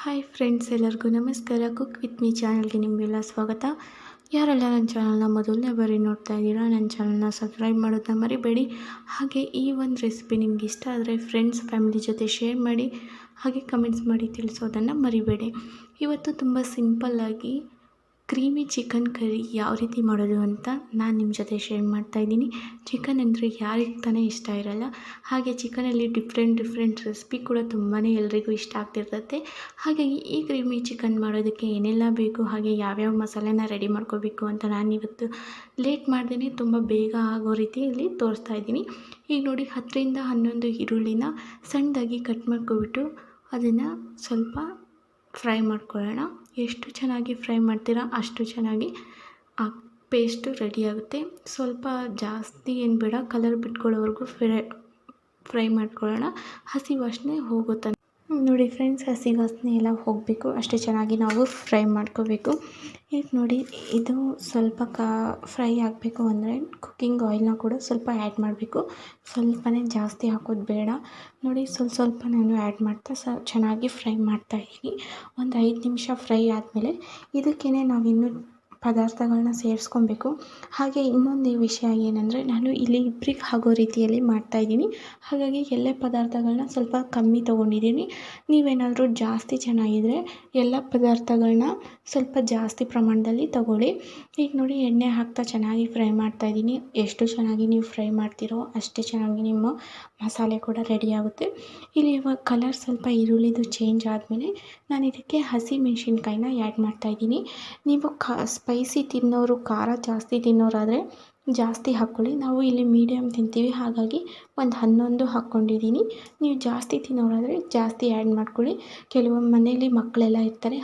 Hi friends, ಎಲ್ಲರಿಗೂ ನಮಸ್ಕಾರ. Cook with me ಚಾನಲ್ಗೆ ನಿಮಗೆಲ್ಲ ಸ್ವಾಗತ. ಯಾರೆಲ್ಲ ನನ್ನ ಚಾನಲ್ನ ಮೊದಲನೇ ಬಾರಿ ನೋಡ್ತಾ ಇದ್ದೀರಾ, ನನ್ನ ಚಾನಲ್ನ ಸಬ್ಸ್ಕ್ರೈಬ್ ಮಾಡೋದನ್ನ ಮರಿಬೇಡಿ. ಹಾಗೆ ಈ ಒಂದು ರೆಸಿಪಿ ನಿಮ್ಗೆ ಇಷ್ಟ ಆದರೆ ಫ್ರೆಂಡ್ಸ್ ಫ್ಯಾಮಿಲಿ ಜೊತೆ ಶೇರ್ ಮಾಡಿ, ಹಾಗೆ ಕಮೆಂಟ್ಸ್ ಮಾಡಿ ತಿಳಿಸೋದನ್ನು ಮರಿಬೇಡಿ. ಇವತ್ತು ತುಂಬ ಸಿಂಪಲ್ಲಾಗಿ ಕ್ರೀಮಿ ಚಿಕನ್ ಕರಿ ಯಾವ ರೀತಿ ಮಾಡೋದು ಅಂತ ನಾನು ನಿಮ್ಮ ಜೊತೆ ಶೇರ್ ಮಾಡ್ತಾಯಿದ್ದೀನಿ. ಚಿಕನ್ ಅಂದರೆ ಯಾರಿಗೆ ತಾನೇ ಇಷ್ಟ ಇರಲ್ಲ. ಹಾಗೆ ಚಿಕನಲ್ಲಿ ಡಿಫ್ರೆಂಟ್ ರೆಸಿಪಿ ಕೂಡ ತುಂಬಾ ಎಲ್ರಿಗೂ ಇಷ್ಟ ಆಗ್ತಿರ್ತದೆ. ಹಾಗಾಗಿ ಈ ಕ್ರೀಮಿ ಚಿಕನ್ ಮಾಡೋದಕ್ಕೆ ಏನೆಲ್ಲ ಬೇಕು, ಹಾಗೆ ಯಾವ್ಯಾವ ಮಸಾಲೆನ ರೆಡಿ ಮಾಡ್ಕೋಬೇಕು ಅಂತ ನಾನು ಇವತ್ತು ಲೇಟ್ ಮಾಡ್ತೀನಿ, ತುಂಬ ಬೇಗ ಆಗೋ ರೀತಿಯಲ್ಲಿ ತೋರಿಸ್ತಾ ಇದ್ದೀನಿ. ಈಗ ನೋಡಿ, 10ರಿಂದ 11 ಈರುಳ್ಳಿನ ಸಣ್ಣದಾಗಿ ಕಟ್ ಮಾಡ್ಕೊಬಿಟ್ಟು ಅದನ್ನು ಸ್ವಲ್ಪ ಫ್ರೈ ಮಾಡ್ಕೊಳ್ಳೋಣ. ಎಷ್ಟು ಚೆನ್ನಾಗಿ ಫ್ರೈ ಮಾಡ್ತೀರಾ ಅಷ್ಟು ಚೆನ್ನಾಗಿ ಆ ಪೇಸ್ಟು ರೆಡಿಯಾಗುತ್ತೆ. ಸ್ವಲ್ಪ ಜಾಸ್ತಿ ಏನು ಬೇಡ, ಕಲರ್ ಬಿಟ್ಕೊಳ್ಳೋವರೆಗೂ ಫ್ರೈ ಮಾಡ್ಕೊಳ್ಳೋಣ. ಹಸಿ ವಾಸನೆ ಹೋಗೋ ತನಕ ನೋಡಿ ಫ್ರೆಂಡ್ಸ್, ಹಸಿ ವಾಸನೆ ಎಲ್ಲ ಹೋಗಬೇಕು, ಅಷ್ಟು ಚೆನ್ನಾಗಿ ನಾವು ಫ್ರೈ ಮಾಡ್ಕೋಬೇಕು. ಈಗ ನೋಡಿ, ಇದು ಸ್ವಲ್ಪ ಫ್ರೈ ಆಗಬೇಕು ಅಂದರೆ ಕುಕ್ಕಿಂಗ್ ಆಯಿಲ್ನ ಕೂಡ ಸ್ವಲ್ಪ ಆ್ಯಡ್ ಮಾಡಬೇಕು. ಸ್ವಲ್ಪನೇ, ಜಾಸ್ತಿ ಹಾಕೋದು ಬೇಡ. ನೋಡಿ, ಸ್ವಲ್ಪ ನಾನು ಆ್ಯಡ್ ಮಾಡ್ತಾ ಚೆನ್ನಾಗಿ ಫ್ರೈ ಮಾಡ್ತಾಯಿದ್ದೀನಿ. ಒಂದು 5 ನಿಮಿಷ ಫ್ರೈ ಆದಮೇಲೆ ಇದಕ್ಕೇ ನಾವಿನ್ನೂ ಪದಾರ್ಥಗಳನ್ನ ಸೇರಿಸ್ಕೊಬೇಕು. ಹಾಗೆ ಇನ್ನೊಂದು ವಿಷಯ ಏನಂದರೆ, ನಾನು ಇಲ್ಲಿ ಇಬ್ಬರಿಗೆ ಆಗೋ ರೀತಿಯಲ್ಲಿ ಮಾಡ್ತಾಯಿದ್ದೀನಿ. ಹಾಗಾಗಿ ಎಲ್ಲ ಪದಾರ್ಥಗಳನ್ನ ಸ್ವಲ್ಪ ಕಮ್ಮಿ ತೊಗೊಂಡಿದ್ದೀನಿ. ನೀವೇನಾದರೂ ಜಾಸ್ತಿ ಚೆನ್ನಾಗಿದ್ದರೆ ಎಲ್ಲ ಪದಾರ್ಥಗಳನ್ನ ಸ್ವಲ್ಪ ಜಾಸ್ತಿ ಪ್ರಮಾಣದಲ್ಲಿ ತಗೊಳ್ಳಿ. ಈಗ ನೋಡಿ, ಎಣ್ಣೆ ಹಾಕ್ತಾ ಚೆನ್ನಾಗಿ ಫ್ರೈ ಮಾಡ್ತಾಯಿದ್ದೀನಿ. ಎಷ್ಟು ಚೆನ್ನಾಗಿ ನೀವು ಫ್ರೈ ಮಾಡ್ತೀರೋ ಅಷ್ಟೇ ಚೆನ್ನಾಗಿ ನಿಮ್ಮ ಮಸಾಲೆ ಕೂಡ ರೆಡಿಯಾಗುತ್ತೆ. ಇಲ್ಲಿ ಇವಾಗ ಕಲರ್ ಸ್ವಲ್ಪ ಈರುಳ್ಳಿದು ಚೇಂಜ್ ಆದಮೇಲೆ ನಾನು ಇದಕ್ಕೆ ಹಸಿ ಮೆಣಸಿನ್ಕಾಯಿನ ಆ್ಯಡ್ ಮಾಡ್ತಾಯಿದ್ದೀನಿ. ನೀವು ಸ್ಪೈಸಿ ತಿನ್ನೋರು, ಖಾರ ಜಾಸ್ತಿ ತಿನ್ನೋರಾದರೆ ಜಾಸ್ತಿ ಹಾಕ್ಕೊಳ್ಳಿ. ನಾವು ಇಲ್ಲಿ ಮೀಡಿಯಮ್ ತಿಂತೀವಿ, ಹಾಗಾಗಿ ಒಂದು 11 ಹಾಕ್ಕೊಂಡಿದ್ದೀನಿ. ನೀವು ಜಾಸ್ತಿ ತಿನ್ನೋರಾದರೆ ಜಾಸ್ತಿ ಆ್ಯಡ್ ಮಾಡ್ಕೊಳ್ಳಿ. ಕೆಲವೊಂದು ಮನೇಲಿ ಮಕ್ಕಳೆಲ್ಲ ಇರ್ತಾರೆ,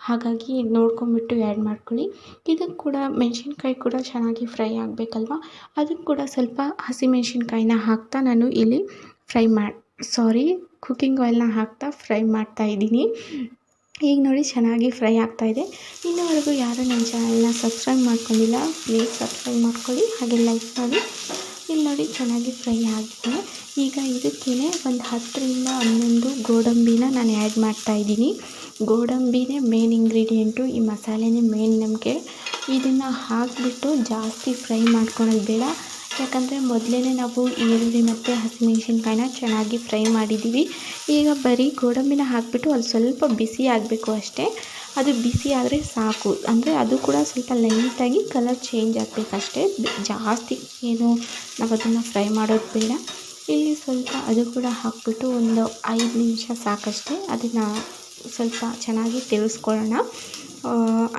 ಹಾಗಾಗಿ ನೋಡ್ಕೊಂಬಿಟ್ಟು ಆ್ಯಡ್ ಮಾಡ್ಕೊಳ್ಳಿ. ಇದಕ್ಕೆ ಕೂಡ ಮೆಣಸಿನ್ಕಾಯಿ ಕೂಡ ಚೆನ್ನಾಗಿ ಫ್ರೈ ಆಗಬೇಕಲ್ವ, ಅದಕ್ಕೆ ಕೂಡ ಸ್ವಲ್ಪ ಹಸಿಮೆಣಸಿನ್ಕಾಯಿನ ಹಾಕ್ತಾ ನಾನು ಇಲ್ಲಿ ಕುಕ್ಕಿಂಗ್ ಆಯಿಲ್ನ ಹಾಕ್ತಾ ಫ್ರೈ ಮಾಡ್ತಾಯಿದ್ದೀನಿ. ಈಗ ನೋಡಿ, ಚೆನ್ನಾಗಿ ಫ್ರೈ ಆಗ್ತಾಯಿದೆ. ಇನ್ನೂವರೆಗೂ ಯಾರು ನನ್ನ ಚಾನಲ್ನ ಸಬ್ಸ್ಕ್ರೈಬ್ ಮಾಡ್ಕೊಂಡಿಲ್ಲ, ಪ್ಲೀಸ್ ಸಬ್ಸ್ಕ್ರೈಬ್ ಮಾಡ್ಕೊಳ್ಳಿ, ಹಾಗೆ ಲೈಕ್ ಮಾಡಿ. ಇಲ್ಲಿ ನೋಡಿ, ಚೆನ್ನಾಗಿ ಫ್ರೈ ಆಗಿದೆ. ಈಗ ಇದಕ್ಕೇ ಒಂದು 10ರಿಂದ 11 ಗೋಡಂಬಿನ ನಾನು ಆ್ಯಡ್ ಮಾಡ್ತಾಯಿದ್ದೀನಿ. ಗೋಡಂಬಿನೇ ಮೇನ್ ಇಂಗ್ರೀಡಿಯೆಂಟು, ಈ ಮಸಾಲೆನೇ ಮೇನ್ ನಮಗೆ. ಇದನ್ನು ಹಾಕಿಬಿಟ್ಟು ಜಾಸ್ತಿ ಫ್ರೈ ಮಾಡ್ಕೊಳೋದು ಬೇಡ, ಯಾಕಂದರೆ ಮೊದಲೇ ನಾವು ಈರುಳ್ಳಿ ಮತ್ತು ಹಸಿಮೆಣಸಿನ್ಕಾಯಿನ ಚೆನ್ನಾಗಿ ಫ್ರೈ ಮಾಡಿದ್ದೀವಿ. ಈಗ ಬರೀ ಗೋಡಂಬಿನ ಹಾಕಿಬಿಟ್ಟು ಅಲ್ಲಿ ಸ್ವಲ್ಪ ಬಿಸಿ ಆಗಬೇಕು ಅಷ್ಟೇ. ಅದು ಬಿಸಿ ಆದರೆ ಸಾಕು, ಅಂದರೆ ಅದು ಕೂಡ ಸ್ವಲ್ಪ ಲೈಟಾಗಿ ಕಲರ್ ಚೇಂಜ್ ಆಗಬೇಕಷ್ಟೇ, ಜಾಸ್ತಿ ಏನು ನಾವು ಅದನ್ನು ಫ್ರೈ ಮಾಡೋದು ಬೇಡ. ಇಲ್ಲಿ ಸ್ವಲ್ಪ ಅದು ಕೂಡ ಹಾಕಿಬಿಟ್ಟು ಒಂದು 5 ನಿಮಿಷ ಸಾಕಷ್ಟೇ. ಅದನ್ನು ಸ್ವಲ್ಪ ಚೆನ್ನಾಗಿ ತಿರುಗಿಸ್ಕೊಳ್ಳೋಣ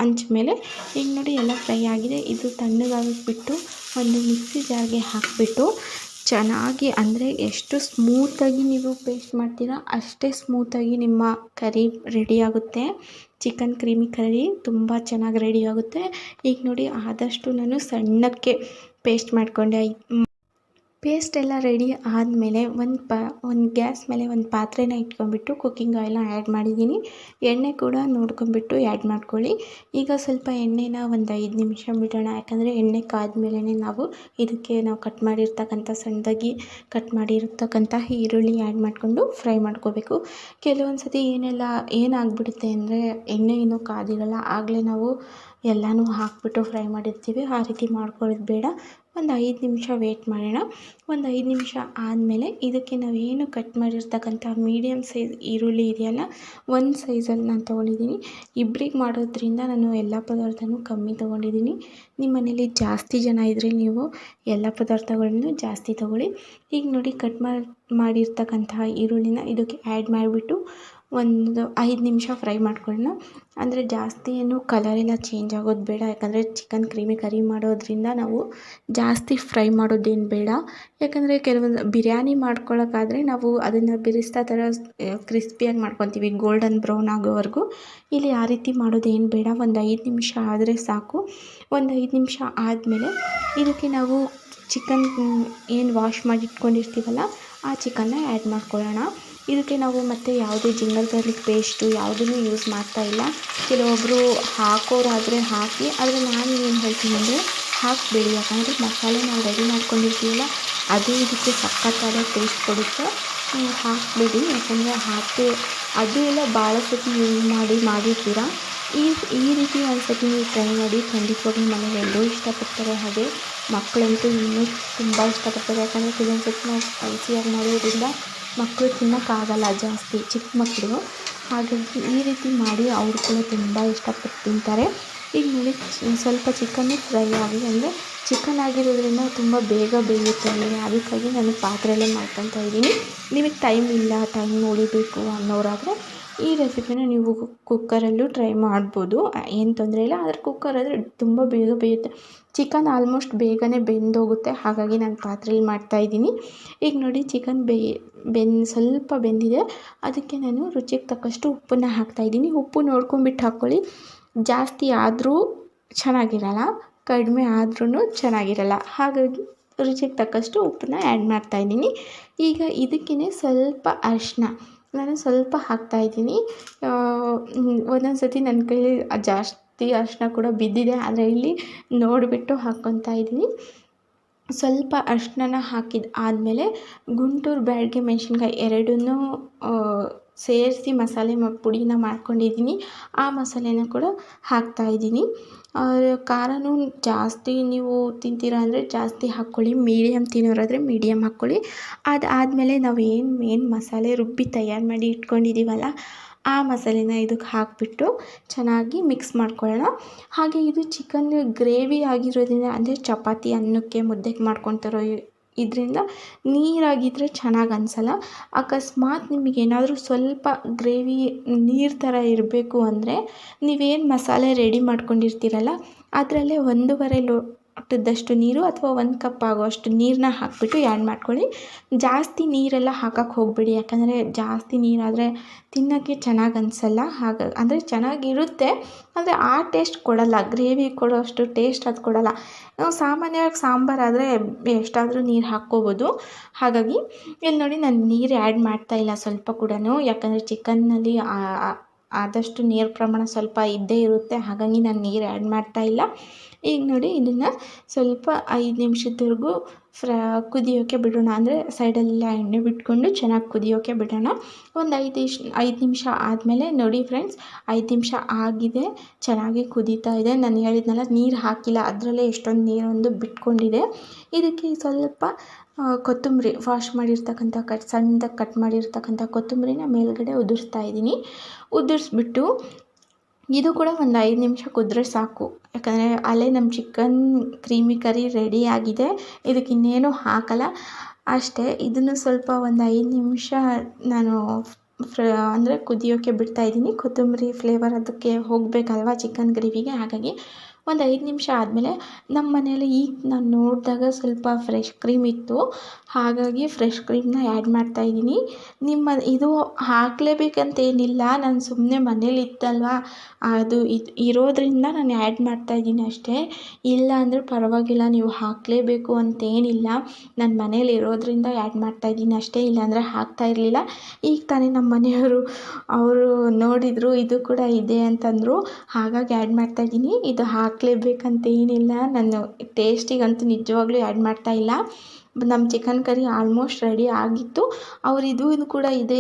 ಹಂಚ ಮೇಲೆ. ಈಗ ನೋಡಿ, ಎಲ್ಲ ಫ್ರೈ ಆಗಿದೆ. ಇದು ತಣ್ಣಗಾಗಿಬಿಟ್ಟು ಒಂದು ಮಿಕ್ಸಿ ಜಾರ್ಗೆ ಹಾಕಿಬಿಟ್ಟು ಚೆನ್ನಾಗಿ, ಅಂದರೆ ಎಷ್ಟು ಸ್ಮೂತಾಗಿ ನೀವು ಪೇಸ್ಟ್ ಮಾಡ್ತೀರಾ ಅಷ್ಟೇ ಸ್ಮೂತಾಗಿ ನಿಮ್ಮ ಕರಿ ರೆಡಿಯಾಗುತ್ತೆ. ಚಿಕನ್ ಕ್ರೀಮಿ ಕರಿ ತುಂಬ ಚೆನ್ನಾಗಿ ರೆಡಿಯಾಗುತ್ತೆ. ಈಗ ನೋಡಿ, ಆದಷ್ಟು ನಾನು ಸಣ್ಣಕ್ಕೆ ಪೇಸ್ಟ್ ಮಾಡಿಕೊಂಡೆ. ಪೇಸ್ಟ್ ಎಲ್ಲ ರೆಡಿ ಆದಮೇಲೆ ಒಂದು ಗ್ಯಾಸ್ ಮೇಲೆ ಒಂದು ಪಾತ್ರೆನ ಇಟ್ಕೊಂಡ್ಬಿಟ್ಟು ಕುಕ್ಕಿಂಗ್ ಆಯಿಲ್ನ ಆ್ಯಡ್ ಮಾಡಿದ್ದೀನಿ. ಎಣ್ಣೆ ಕೂಡ ನೋಡ್ಕೊಂಬಿಟ್ಟು ಆ್ಯಡ್ ಮಾಡ್ಕೊಳ್ಳಿ. ಈಗ ಸ್ವಲ್ಪ ಎಣ್ಣೆನ ಒಂದು 5 ನಿಮಿಷ ಬಿಡೋಣ, ಯಾಕಂದರೆ ಎಣ್ಣೆ ಕಾದ್ಮೇಲೆ ನಾವು ಇದಕ್ಕೆ ಕಟ್ ಮಾಡಿರ್ತಕ್ಕಂಥ ಸಣ್ಣದಾಗಿ ಕಟ್ ಮಾಡಿರ್ತಕ್ಕಂಥ ಈರುಳ್ಳಿ ಆ್ಯಡ್ ಮಾಡಿಕೊಂಡು ಫ್ರೈ ಮಾಡ್ಕೋಬೇಕು. ಕೆಲವೊಂದು ಸತಿ ಏನಾಗ್ಬಿಡುತ್ತೆ ಅಂದರೆ, ಎಣ್ಣೆ ಇನ್ನೂ ಕಾದಿರಲ್ಲ, ಆಗಲೇ ನಾವು ಎಲ್ಲನೂ ಹಾಕಿಬಿಟ್ಟು ಫ್ರೈ ಮಾಡಿರ್ತೀವಿ. ಆ ರೀತಿ ಮಾಡ್ಕೊಳ್ಳೋದು ಬೇಡ. ಒಂದು 5 ನಿಮಿಷ ವೆಯ್ಟ್ ಮಾಡೋಣ. ಒಂದು 5 ನಿಮಿಷ ಆದಮೇಲೆ ಇದಕ್ಕೆ ನಾವೇನು ಕಟ್ ಮಾಡಿರ್ತಕ್ಕಂಥ ಮೀಡಿಯಮ್ ಸೈಜ್ ಈರುಳ್ಳಿ ಇದೆಯಲ್ಲ, ಒಂದು ಸೈಜಲ್ಲಿ ನಾನು ತೊಗೊಂಡಿದ್ದೀನಿ. ಇಬ್ಬರಿಗೆ ಮಾಡೋದ್ರಿಂದ ನಾನು ಎಲ್ಲ ಪದಾರ್ಥನೂ ಕಮ್ಮಿ ತೊಗೊಂಡಿದ್ದೀನಿ. ನಿಮ್ಮ ಮನೇಲಿ ಜಾಸ್ತಿ ಜನ ಇದ್ದರೆ ನೀವು ಎಲ್ಲ ಪದಾರ್ಥಗಳನ್ನು ಜಾಸ್ತಿ ತೊಗೊಳ್ಳಿ. ಈಗ ನೋಡಿ, ಕಟ್ ಮಾಡಿರ್ತಕ್ಕಂತಹ ಈರುಳ್ಳಿನ ಇದಕ್ಕೆ ಆ್ಯಡ್ ಮಾಡಿಬಿಟ್ಟು ಒಂದು 5 ನಿಮಿಷ ಫ್ರೈ ಮಾಡ್ಕೊಳ್ಳೋಣ. ಅಂದರೆ ಜಾಸ್ತಿ ಏನು ಕಲರೆಲ್ಲ ಚೇಂಜ್ ಆಗೋದು ಬೇಡ, ಯಾಕಂದರೆ ಚಿಕನ್ ಕ್ರೀಮಿ ಕರಿ ಮಾಡೋದ್ರಿಂದ ನಾವು ಜಾಸ್ತಿ ಫ್ರೈ ಮಾಡೋದೇನು ಬೇಡ. ಯಾಕಂದರೆ ಕೆಲವೊಂದು ಬಿರಿಯಾನಿ ಮಾಡ್ಕೊಳ್ಳೋಕ್ಕಾದರೆ ನಾವು ಅದನ್ನು ಬಿರಿಸ್ತಾ ಥರ ಕ್ರಿಸ್ಪಿಯಾಗಿ ಮಾಡ್ಕೊತೀವಿ, ಗೋಲ್ಡನ್ ಬ್ರೌನ್ ಆಗೋವರೆಗೂ. ಇಲ್ಲಿ ಆ ರೀತಿ ಮಾಡೋದೇನು ಬೇಡ, ಒಂದು 5 ನಿಮಿಷ ಆದರೆ ಸಾಕು. ಒಂದು 5 ನಿಮಿಷ ಆದಮೇಲೆ ಇದಕ್ಕೆ ನಾವು ಚಿಕನ್ ಏನು ವಾಶ್ ಮಾಡಿ ಇಟ್ಕೊಂಡಿರ್ತೀವಲ್ಲ, ಆ ಚಿಕನ್ನ ಆ್ಯಡ್ ಮಾಡ್ಕೊಳ್ಳೋಣ. ಇದಕ್ಕೆ ನಾವು ಮತ್ತು ಯಾವುದೇ ಜಿಂಜರ್ ಗಾರ್ಲಿಕ್ ಪೇಸ್ಟು ಯಾವುದನ್ನು ಯೂಸ್ ಮಾಡ್ತಾಯಿಲ್ಲ. ಕೆಲವೊಬ್ಬರು ಹಾಕೋರಾದರೆ ಹಾಕಿ, ಆದರೆ ನಾನು ಏನು ಹೇಳ್ತೀನಿ ಅಂದರೆ ಹಾಕಬೇಡಿ, ಯಾಕಂದರೆ ಮಸಾಲೆ ನಾವು ರೆಡಿ ಮಾಡ್ಕೊಂಡಿರ್ತೀವಲ್ಲ ಅದು ಇದಕ್ಕೆ ಸಖತ್ತಾದ ಟೇಸ್ಟ್ ಕೊಡುತ್ತೆ. ನೀವು ಹಾಕಬೇಡಿ, ಯಾಕಂದರೆ ಅದು ಎಲ್ಲ ಭಾಳ ಸತಿ ಯೂಸ್ ಮಾಡಿರ್ತೀರ. ಈ ಈ ರೀತಿ ಒಂದು ಸತಿ ನೀವು ಟ್ರೈ ಮಾಡಿ, ಖಂಡಿತವಾಗ್ಲೂ ಮನೇಲಿ ಎಲ್ಲರೂ ಇಷ್ಟಪಡ್ತಾರೆ. ಹಾಗೆ ಮಕ್ಕಳಂತೂ ಇನ್ನೂ ತುಂಬ ಇಷ್ಟಪಡ್ತಾರೆ. ಯಾಕಂದರೆ ಕೆಲವೊಂದು ಸತಿ ನಾವು ಸ್ಪೈಸಿಯಾಗಿ ಮಾಡೋದ್ರಿಂದ ಮಕ್ಕಳು ತಿನ್ನೋಕ್ಕಾಗಲ್ಲ ಜಾಸ್ತಿ, ಚಿಕ್ಕ ಮಕ್ಕಳು. ಹಾಗಾಗಿ ಈ ರೀತಿ ಮಾಡಿ ಅವರು ಕೂಡ ತುಂಬ ಇಷ್ಟಪಟ್ಟು ತಿಂತಾರೆ. ಈಗ ನೋಡಿ ಸ್ವಲ್ಪ ಚಿಕನ್ನು ಫ್ರೈ ಆಗಿದೆ, ಅಂದರೆ ಚಿಕನ್ ಆಗಿರೋದ್ರಿಂದ ತುಂಬ ಬೇಗ ಬೇಯುತ್ತೆ ಅಲ್ಲಿಗೆ, ಅದಕ್ಕಾಗಿ ನಾನು ಪಾತ್ರೆಯಲ್ಲೇ ಮಾಡ್ಕೊತಾ ಇದ್ದೀನಿ. ನಿಮಗೆ ಟೈಮ್ ಇಲ್ಲ, ಟೈಮ್ ನೋಡಬೇಕು ಅನ್ನೋರಾದರೆ ಈ ರೆಸಿಪಿನ ನೀವು ಕುಕ್ಕರಲ್ಲೂ ಟ್ರೈ ಮಾಡ್ಬೋದು, ಏನು ತೊಂದರೆ ಇಲ್ಲ. ಆದರೆ ಕುಕ್ಕರ್ ಆದರೆ ತುಂಬ ಬೇಗ ಬೇಯುತ್ತೆ. ಚಿಕನ್ ಆಲ್ಮೋಸ್ಟ್ ಬೇಗನೆ ಬೆಂದೋಗುತ್ತೆ, ಹಾಗಾಗಿ ನಾನು ಪಾತ್ರೆಯಲ್ಲಿ ಮಾಡ್ತಾಯಿದ್ದೀನಿ. ಈಗ ನೋಡಿ ಚಿಕನ್ ಸ್ವಲ್ಪ ಬೆಂದಿದೆ. ಅದಕ್ಕೆ ನಾನು ರುಚಿಗೆ ತಕ್ಕಷ್ಟು ಉಪ್ಪನ್ನು ಹಾಕ್ತಾಯಿದ್ದೀನಿ. ಉಪ್ಪು ನೋಡ್ಕೊಂಬಿಟ್ಟು ಹಾಕ್ಕೊಳ್ಳಿ. ಜಾಸ್ತಿ ಆದರೂ ಚೆನ್ನಾಗಿರಲ್ಲ, ಕಡಿಮೆ ಆದ್ರೂ ಚೆನ್ನಾಗಿರಲ್ಲ. ಹಾಗಾಗಿ ರುಚಿಗೆ ತಕ್ಕಷ್ಟು ಉಪ್ಪನ್ನ ಆ್ಯಡ್ ಮಾಡ್ತಾಯಿದ್ದೀನಿ. ಈಗ ಇದಕ್ಕೇ ಸ್ವಲ್ಪ ಅರಿಶಿನ ನಾನು ಸ್ವಲ್ಪ ಹಾಕ್ತಾಯಿದ್ದೀನಿ. ಒಂದೊಂದು ಸತಿ ನನ್ನ ಕೈಲಿ ಜಾಸ್ತಿ ಅರಿಶಿನ ಕೂಡ ಬಿದ್ದಿದೆ, ಆದರೆ ಇಲ್ಲಿ ನೋಡಿಬಿಟ್ಟು ಹಾಕ್ಕೊತಾ ಇದ್ದೀನಿ. ಸ್ವಲ್ಪ ಅರಿಶಿನ ಹಾಕಿದ ಆದಮೇಲೆ ಗುಂಟೂರು ಬ್ಯಾಡಗಿ ಮೆಣಸಿನ್ಕಾಯಿ ಎರಡನ್ನೂ ಸೇರಿಸಿ ಮಸಾಲೆ ಪುಡಿನ ಮಾಡ್ಕೊಂಡಿದ್ದೀನಿ. ಆ ಮಸಾಲೆನ ಕೂಡ ಹಾಕ್ತಾಯಿದ್ದೀನಿ. ಖಾರನೂ ಜಾಸ್ತಿ ನೀವು ತಿಂತೀರಾ ಅಂದರೆ ಜಾಸ್ತಿ ಹಾಕ್ಕೊಳ್ಳಿ, ಮೀಡಿಯಮ್ ತಿನ್ನೋರಾದರೆ ಮೀಡಿಯಮ್ ಹಾಕ್ಕೊಳ್ಳಿ. ಅದಾದಮೇಲೆ ನಾವು ಏನು ಮಸಾಲೆ ರುಬ್ಬಿ ತಯಾರು ಮಾಡಿ ಇಟ್ಕೊಂಡಿದ್ದೀವಲ್ಲ, ಆ ಮಸಾಲೆನ ಇದಕ್ಕೆ ಹಾಕಿಬಿಟ್ಟು ಚೆನ್ನಾಗಿ ಮಿಕ್ಸ್ ಮಾಡ್ಕೊಳ್ಳೋಣ. ಹಾಗೆ ಇದು ಚಿಕನ್ ಗ್ರೇವಿ ಆಗಿರೋದ್ರಿಂದ, ಅಂದರೆ ಚಪಾತಿ ಅನ್ನಕ್ಕೆ ಮುದ್ದೆಗೆ ಮಾಡ್ಕೊತಾರೋ ಇದರಿಂದ ನೀರಾಗಿದ್ದರೆ ಚೆನ್ನಾಗಿ ಅನಿಸಲ್ಲ. ಅಕಸ್ಮಾತ್ ನಿಮಗೇನಾದರೂ ಸ್ವಲ್ಪ ಗ್ರೇವಿ ನೀರು ಥರ ಇರಬೇಕು ಅಂದರೆ ನೀವೇನು ಮಸಾಲೆ ರೆಡಿ ಮಾಡ್ಕೊಂಡಿರ್ತೀರಲ್ಲ, ಅದರಲ್ಲೇ 1.5 ಲೋಟದಷ್ಟು ನೀರು ಅಥವಾ 1 ಕಪ್ ಆಗೋಷ್ಟು ನೀರನ್ನ ಹಾಕಿಬಿಟ್ಟು ಆ್ಯಡ್ ಮಾಡ್ಕೊಳ್ಳಿ. ಜಾಸ್ತಿ ನೀರೆಲ್ಲ ಹಾಕಕ್ಕೆ ಹೋಗಬೇಡಿ, ಯಾಕಂದರೆ ಜಾಸ್ತಿ ನೀರಾದರೆ ತಿನ್ನೋಕ್ಕೆ ಚೆನ್ನಾಗಿ ಅನಿಸಲ್ಲ. ಅಂದರೆ ಚೆನ್ನಾಗಿರುತ್ತೆ, ಆದರೆ ಆ ಟೇಸ್ಟ್ ಕೊಡಲ್ಲ, ಗ್ರೇವಿ ಕೊಡೋ ಅಷ್ಟು ಟೇಸ್ಟ್ ಅದು ಕೊಡಲ್ಲ. ನಾವು ಸಾಮಾನ್ಯವಾಗಿ ಸಾಂಬಾರಾದರೆ ಎಷ್ಟಾದರೂ ನೀರು ಹಾಕ್ಕೋಬೋದು. ಹಾಗಾಗಿ ಇಲ್ಲಿ ನೋಡಿ ನಾನು ನೀರು ಆ್ಯಡ್ ಮಾಡ್ತಾಯಿಲ್ಲ ಸ್ವಲ್ಪ ಕೂಡ, ಯಾಕಂದರೆ ಚಿಕನ್ನಲ್ಲಿ ಆದಷ್ಟು ನೀರು ಪ್ರಮಾಣ ಸ್ವಲ್ಪ ಇದ್ದೇ ಇರುತ್ತೆ. ಹಾಗಾಗಿ ನಾನು ನೀರು ಆ್ಯಡ್ ಮಾಡ್ತಾಯಿಲ್ಲ. ಈಗ ನೋಡಿ ಇದನ್ನು ಸ್ವಲ್ಪ 5 ನಿಮಿಷದವರೆಗೂ ಕುದಿಯೋಕ್ಕೆ ಬಿಡೋಣ. ಅಂದರೆ ಸೈಡಲ್ಲೆಲ್ಲ ಎಣ್ಣೆ ಬಿಟ್ಕೊಂಡು ಚೆನ್ನಾಗಿ ಕುದಿಯೋಕ್ಕೆ ಬಿಡೋಣ. ಒಂದು 5 ನಿಮಿಷ ಆದಮೇಲೆ ನೋಡಿ ಫ್ರೆಂಡ್ಸ್, 5 ನಿಮಿಷ ಆಗಿದೆ, ಚೆನ್ನಾಗಿ ಕುದೀತಾ ಇದೆ. ನಾನು ಹೇಳಿದ್ನಲ್ಲ ನೀರು ಹಾಕಿಲ್ಲ, ಅದರಲ್ಲೇ ಎಷ್ಟೊಂದು ನೀರೊಂದು ಬಿಟ್ಕೊಂಡಿದೆ. ಇದಕ್ಕೆ ಸ್ವಲ್ಪ ಕೊತ್ತಂಬರಿ ವಾಶ್ ಮಾಡಿರ್ತಕ್ಕಂಥ ಸಣ್ಣದಾಗಿ ಕಟ್ ಮಾಡಿರ್ತಕ್ಕಂಥ ಕೊತ್ತಂಬರಿನ ಮೇಲ್ಗಡೆ ಉದುರಿಸ್ತಾ ಇದ್ದೀನಿ. ಉದುರಿಸ್ಬಿಟ್ಟು ಇದು ಕೂಡ ಒಂದು 5 ನಿಮಿಷ ಕುದ್ರೆ ಸಾಕು, ಯಾಕಂದರೆ ಅಲ್ಲೇ ನಮ್ಮ ಚಿಕನ್ ಕ್ರೀಮಿ ಕರಿ ರೆಡಿ ಆಗಿದೆ. ಇದಕ್ಕೆ ಇನ್ನೇನು ಹಾಕಲ್ಲ, ಅಷ್ಟೇ. ಇದನ್ನು ಸ್ವಲ್ಪ ಒಂದು 5 ನಿಮಿಷ ನಾನು ಅಂದರೆ ಕುದಿಯೋಕ್ಕೆ ಬಿಡ್ತಾಯಿದ್ದೀನಿ. ಕೊತ್ತಂಬರಿ ಫ್ಲೇವರ್ ಅದಕ್ಕೆ ಹೋಗಬೇಕಲ್ವ ಚಿಕನ್ ಗ್ರೇವಿಗೆ, ಹಾಗಾಗಿ ಒಂದು 5 ನಿಮಿಷ ಆದಮೇಲೆ ನಮ್ಮ ಮನೇಲಿ ಈಗ ನಾನು ನೋಡಿದಾಗ ಸ್ವಲ್ಪ ಫ್ರೆಶ್ ಕ್ರೀಮ್ ಇತ್ತು, ಹಾಗಾಗಿ ಫ್ರೆಶ್ ಕ್ರೀಮ್ನ ಆ್ಯಡ್ ಮಾಡ್ತಾಯಿದ್ದೀನಿ. ಇದು ಹಾಕಲೇಬೇಕಂತೇನಿಲ್ಲ, ನಾನು ಸುಮ್ಮನೆ ಮನೇಲಿ ಇತ್ತಲ್ವ ಅದು ಇರೋದ್ರಿಂದ ನಾನು ಆ್ಯಡ್ ಮಾಡ್ತಾಯಿದ್ದೀನಿ ಅಷ್ಟೇ. ಇಲ್ಲ ಅಂದರೆ ಪರವಾಗಿಲ್ಲ, ನೀವು ಹಾಕಲೇಬೇಕು ಅಂತೇನಿಲ್ಲ. ನಾನು ಮನೇಲಿ ಇರೋದ್ರಿಂದ ಆ್ಯಡ್ ಮಾಡ್ತಾಯಿದ್ದೀನಿ ಅಷ್ಟೇ, ಇಲ್ಲಾಂದರೆ ಹಾಕ್ತಾಯಿರಲಿಲ್ಲ. ಈಗ ತಾನೇ ನಮ್ಮ ಮನೆಯವರು ಅವರು ನೋಡಿದರು ಇದು ಕೂಡ ಇದೆ ಅಂತಂದರು, ಹಾಗಾಗಿ ಆ್ಯಡ್ ಮಾಡ್ತಾಯಿದ್ದೀನಿ. ಇದು ಹಾಕಲೇಬೇಕಂತೇನಿಲ್ಲ, ನಾನು ಟೇಸ್ಟಿಗಂತೂ ನಿಜವಾಗ್ಲೂ ಆ್ಯಡ್ ಮಾಡ್ತಾಯಿಲ್ಲ. ನಮ್ಮ ಚಿಕನ್ ಕರಿ ಆಲ್ಮೋಸ್ಟ್ ರೆಡಿ ಆಗಿತ್ತು. ಅವರು ಇದು ಕೂಡ ಇದೆ,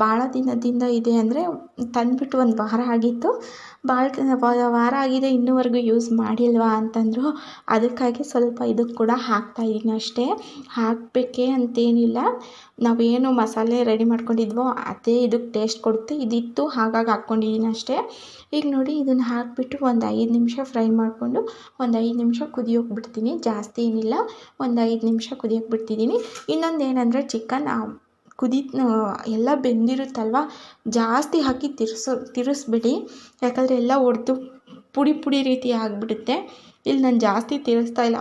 ಭಾಳ ದಿನದಿಂದ ಇದೆ, ಅಂದರೆ ತಂದುಬಿಟ್ಟು 1 ವಾರ ಆಗಿತ್ತು. ವಾರ ಆಗಿದೆ, ಇನ್ನೂವರೆಗೂ ಯೂಸ್ ಮಾಡಿಲ್ವಾ ಅಂತಂದರು. ಅದಕ್ಕಾಗಿ ಸ್ವಲ್ಪ ಇದಕ್ಕೆ ಕೂಡ ಹಾಕ್ತಾಯಿದ್ದೀನಿ ಅಷ್ಟೇ. ಹಾಕಬೇಕೇ ಅಂತೇನಿಲ್ಲ, ನಾವೇನು ಮಸಾಲೆ ರೆಡಿ ಮಾಡ್ಕೊಂಡಿದ್ವೋ ಅದೇ ಇದಕ್ಕೆ ಟೇಸ್ಟ್ ಕೊಡುತ್ತೆ. ಇದಿತ್ತು ಹಾಗಾಗಿ ಹಾಕ್ಕೊಂಡಿದ್ದೀನಿ ಅಷ್ಟೇ. ಈಗ ನೋಡಿ ಇದನ್ನು ಹಾಕಿಬಿಟ್ಟು ಒಂದು 5 ನಿಮಿಷ ಫ್ರೈ ಮಾಡಿಕೊಂಡು ಒಂದು 5 ನಿಮಿಷ ಕುದಿಯೋಕೆ ಬಿಡ್ತೀನಿ. ಜಾಸ್ತಿ ಏನಿಲ್ಲ, ಒಂದು 5 ನಿಮಿಷ ಕುದಿಯೋಕೆ ಬಿಡ್ತಿದ್ದೀನಿ. ಇನ್ನೊಂದು ಏನಂದರೆ ಚಿಕನ್ ಎಲ್ಲ ಬೆಂದಿರುತ್ತಲ್ವ, ಜಾಸ್ತಿ ಹಾಕಿ ತಿರುಗಿಸ್ಬಿಡಿ, ಯಾಕಂದರೆ ಎಲ್ಲ ಒಡೆದು ಪುಡಿ ರೀತಿ ಆಗಿಬಿಡುತ್ತೆ. ಇಲ್ಲಿ ನಾನು ಜಾಸ್ತಿ ತಿರುಗಿಸ್ತಾ ಇಲ್ಲ,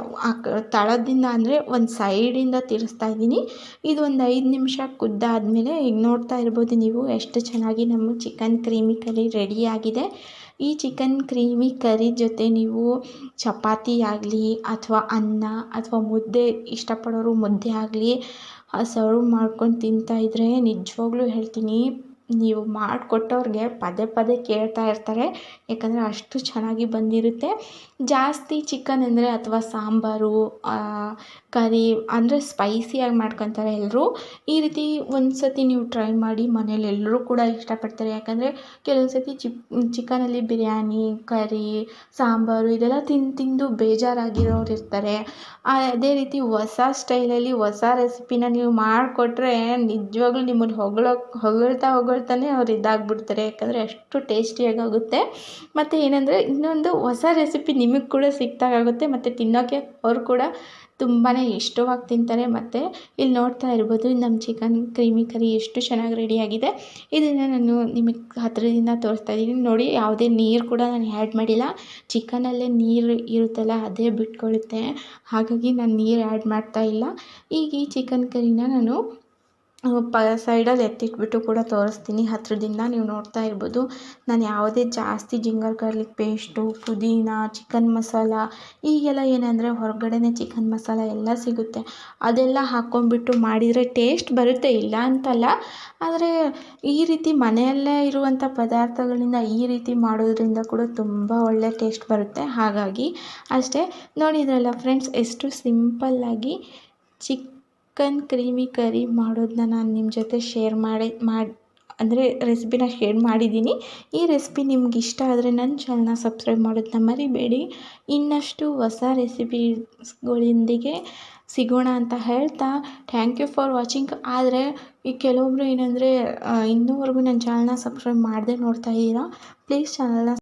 ತಳದಿಂದ ಅಂದರೆ ಒಂದು ಸೈಡಿಂದ ತಿರುಗಿಸ್ತಾ ಇದ್ದೀನಿ. ಇದು ಒಂದು 5 ನಿಮಿಷ ಕುದ್ದಾದಮೇಲೆ ಈಗ ನೋಡ್ತಾ ಇರ್ಬೋದು ನೀವು ಎಷ್ಟು ಚೆನ್ನಾಗಿ ನಮ್ಮ ಚಿಕನ್ ಕ್ರೀಮಿ ಕರಿ ರೆಡಿಯಾಗಿದೆ. ಈ ಚಿಕನ್ ಕ್ರೀಮಿ ಕರಿ ಜೊತೆ ನೀವು ಚಪಾತಿ ಆಗಲಿ ಅಥವಾ ಅನ್ನ ಅಥವಾ ಮುದ್ದೆ ಇಷ್ಟಪಡೋರು ಮುದ್ದೆ ಆಗಲಿ ಸರ್ವ್ ಮಾಡ್ಕೊಂಡು ತಿಂತಾಯಿದ್ರೆ ನಿಜವಾಗ್ಲೂ ಹೇಳ್ತೀನಿ ನೀವು ಮಾಡಿಕೊಟ್ಟವ್ರಿಗೆ ಪದೇ ಪದೇ ಕೇಳ್ತಾ ಇರ್ತಾರೆ, ಯಾಕಂದರೆ ಅಷ್ಟು ಚೆನ್ನಾಗಿ ಬಂದಿರುತ್ತೆ. ಜಾಸ್ತಿ ಚಿಕನ್ ಅಂದರೆ ಅಥವಾ ಸಾಂಬಾರು ಕರಿ ಅಂದರೆ ಸ್ಪೈಸಿಯಾಗಿ ಮಾಡ್ಕೊತಾರೆ ಎಲ್ಲರೂ. ಈ ರೀತಿ ಒಂದು ಸತಿ ನೀವು ಟ್ರೈ ಮಾಡಿ, ಮನೇಲಿ ಎಲ್ಲರೂ ಕೂಡ ಇಷ್ಟಪಡ್ತಾರೆ. ಯಾಕಂದರೆ ಕೆಲವೊಂದು ಸತಿ ಚಿಕನಲ್ಲಿ ಬಿರಿಯಾನಿ, ಕರಿ, ಸಾಂಬಾರು ಇದೆಲ್ಲ ತಿಂದು ಬೇಜಾರಾಗಿರೋರು ಇರ್ತಾರೆ. ಅದೇ ರೀತಿ ಹೊಸ ಸ್ಟೈಲಲ್ಲಿ ಹೊಸ ರೆಸಿಪಿನ ನೀವು ಮಾಡಿಕೊಟ್ರೆ ನಿಜವಾಗ್ಲೂ ನಿಮ್ಮನ್ನು ಹೊಗಳ್ತಾನೆ ಅವ್ರು ಇದಾಗ್ಬಿಡ್ತಾರೆ. ಯಾಕಂದರೆ ಅಷ್ಟು ಟೇಸ್ಟಿಯಾಗಿ ಆಗುತ್ತೆ. ಮತ್ತು ಏನಂದರೆ ಇನ್ನೊಂದು ಹೊಸ ರೆಸಿಪಿ ನಿಮಗೆ ಕೂಡ ಸಿಕ್ತಾಗುತ್ತೆ ಮತ್ತು ತಿನ್ನೋಕ್ಕೆ ಅವ್ರು ಕೂಡ ತುಂಬಾ ಇಷ್ಟವಾಗಿ ತಿಂತಾರೆ. ಮತ್ತು ಇಲ್ಲಿ ನೋಡ್ತಾ ಇರ್ಬೋದು ನಮ್ಮ ಚಿಕನ್ ಕ್ರೀಮಿ ಕರಿ ಎಷ್ಟು ಚೆನ್ನಾಗಿ ರೆಡಿಯಾಗಿದೆ. ಇದನ್ನು ನಾನು ನಿಮಗೆ ಹತ್ತಿರದಿಂದ ತೋರಿಸ್ತಾ ಇದ್ದೀನಿ ನೋಡಿ. ಯಾವುದೇ ನೀರು ಕೂಡ ನಾನು ಆ್ಯಡ್ ಮಾಡಿಲ್ಲ. ಚಿಕನಲ್ಲೇ ನೀರು ಇರುತ್ತಲ್ಲ ಅದೇ ಬಿಟ್ಕೊಳ್ಳುತ್ತೆ. ಹಾಗಾಗಿ ನಾನು ನೀರು ಆ್ಯಡ್ ಮಾಡ್ತಾ ಇಲ್ಲ. ಈಗ ಈ ಚಿಕನ್ ಕರಿನ ನಾನು ಸೈಡಲ್ಲಿ ಎತ್ತಿಟ್ಬಿಟ್ಟು ಕೂಡ ತೋರಿಸ್ತೀನಿ ಹತ್ತಿರದಿಂದ. ನೀವು ನೋಡ್ತಾ ಇರ್ಬೋದು ನಾನು ಯಾವುದೇ ಜಾಸ್ತಿ ಜಿಂಜರ್ ಗಾರ್ಲಿಕ್ ಪೇಸ್ಟು, ಪುದೀನ, ಚಿಕನ್ ಮಸಾಲ ಈಗೆಲ್ಲ ಏನಂದರೆ ಹೊರಗಡೆನೇ ಚಿಕನ್ ಮಸಾಲ ಎಲ್ಲ ಸಿಗುತ್ತೆ, ಅದೆಲ್ಲ ಹಾಕ್ಕೊಂಡ್ಬಿಟ್ಟು ಮಾಡಿದರೆ ಟೇಸ್ಟ್ ಬರುತ್ತೆ, ಇಲ್ಲ ಅಂತಲ್ಲ. ಆದರೆ ಈ ರೀತಿ ಮನೆಯಲ್ಲೇ ಇರುವಂಥ ಪದಾರ್ಥಗಳಿಂದ ಈ ರೀತಿ ಮಾಡೋದ್ರಿಂದ ಕೂಡ ತುಂಬ ಒಳ್ಳೆ ಟೇಸ್ಟ್ ಬರುತ್ತೆ. ಹಾಗಾಗಿ ಅಷ್ಟೇ. ನೋಡಿದ್ರಲ್ಲ ಫ್ರೆಂಡ್ಸ್, ಎಷ್ಟು ಸಿಂಪಲ್ಲಾಗಿ ಚಿಕನ್ ಕ್ರೀಮಿ ಕರಿ ಮಾಡೋದನ್ನ ನಾನು ನಿಮ್ಮ ಜೊತೆ ಶೇರ್ ಅಂದರೆ ರೆಸಿಪಿನ ಶೇರ್ ಮಾಡಿದ್ದೀನಿ. ಈ ರೆಸಿಪಿ ನಿಮ್ಗೆ ಇಷ್ಟ ಆದರೆ ನನ್ನ ಚಾನಲ್ನ ಸಬ್ಸ್ಕ್ರೈಬ್ ಮಾಡೋದನ್ನ ಮರಿಬೇಡಿ. ಇನ್ನಷ್ಟು ಹೊಸ ರೆಸಿಪೀಸ್ಗಳೊಂದಿಗೆ ಸಿಗೋಣ ಅಂತ ಹೇಳ್ತಾ ಥ್ಯಾಂಕ್ ಯು ಫಾರ್ ವಾಚಿಂಗ್. ಆದರೆ ಈ ಕೆಲವೊಬ್ಬರು ಏನಂದರೆ ಇನ್ನೂವರೆಗೂ ನನ್ನ ಚಾನಲ್ನ ಸಬ್ಸ್ಕ್ರೈಬ್ ಮಾಡದೆ ನೋಡ್ತಾ ಇದ್ದೀರಾ. ಪ್ಲೀಸ್ ಚಾನಲ್ನ